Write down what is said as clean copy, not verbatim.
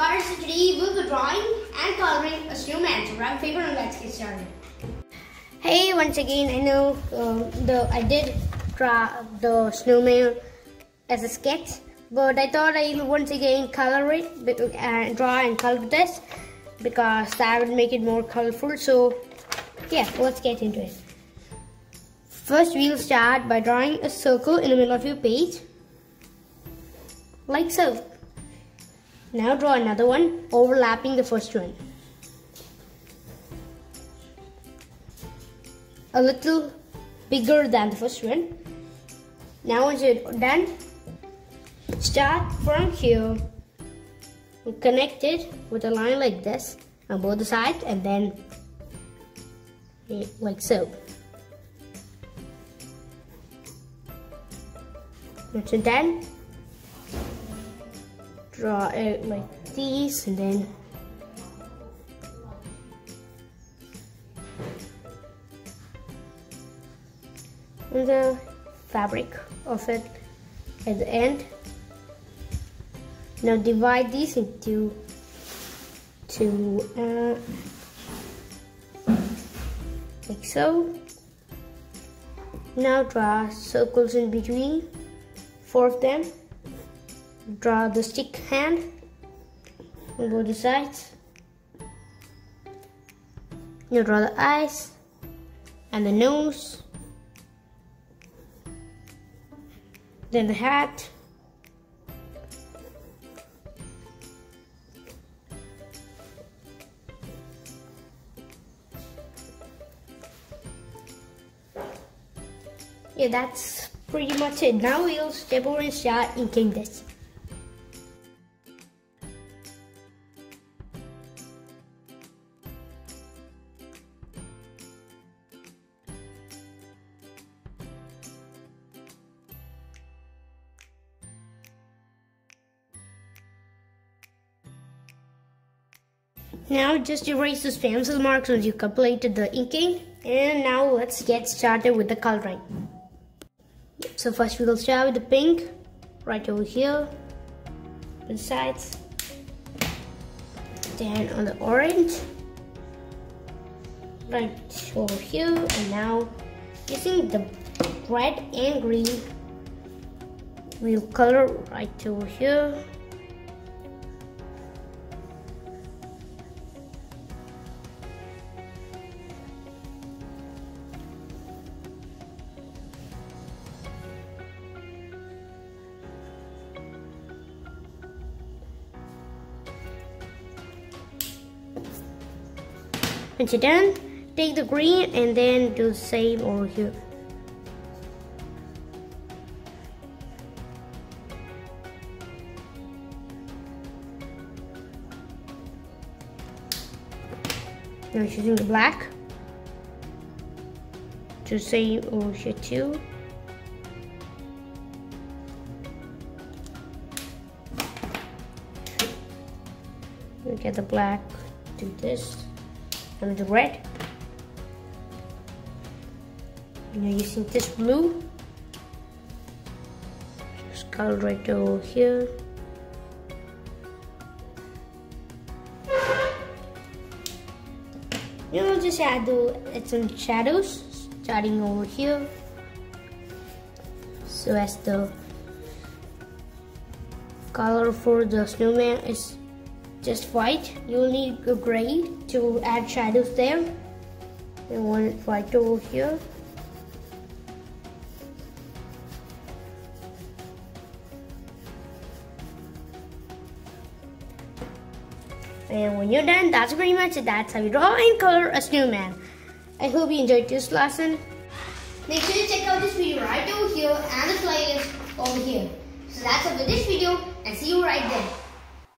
guys, so today we'll be drawing and coloring a snowman. So grab a paper and let's get started. Hey, once again, I know I did draw the snowman as a sketch, but I thought I'll once again color it and draw and color this because that would make it more colorful. So yeah, let's get into it. First, we'll start by drawing a circle in the middle of your page, like so. Now draw another one overlapping the first one. A little bigger than the first one. Now once you're done, start from here and connect it with a line like this on both the sides, and then like so. Once you're done, draw it like these, and then the fabric of it at the end. Now divide these into two, like so. Now draw circles in between, 4 of them. Draw the stick hand on both the sides. Now draw the eyes and the nose, then the hat, yeah, that's pretty much it. Now we'll step over and start inking this. Now just erase those pencil marks once you completed the inking, and now let's get started with the coloring. So first we will start with the pink right over here on the sides, then on the orange right over here, and now using the red and green we'll color right over here. Once you're done, take the green and then do the same over here. Now using the black, do the same over here too. We get the black, do this. And the red. Now using this blue, just color right over here. We'll just add some shadows starting over here. So as the color for the snowman is just white, you'll need a gray to add shadows there. And one right over here. And when you're done, that's pretty much it. That's how you draw and color a snowman. I hope you enjoyed this lesson. Make sure to check out this video right over here and the playlist over here. So that's it for this video, and see you right there.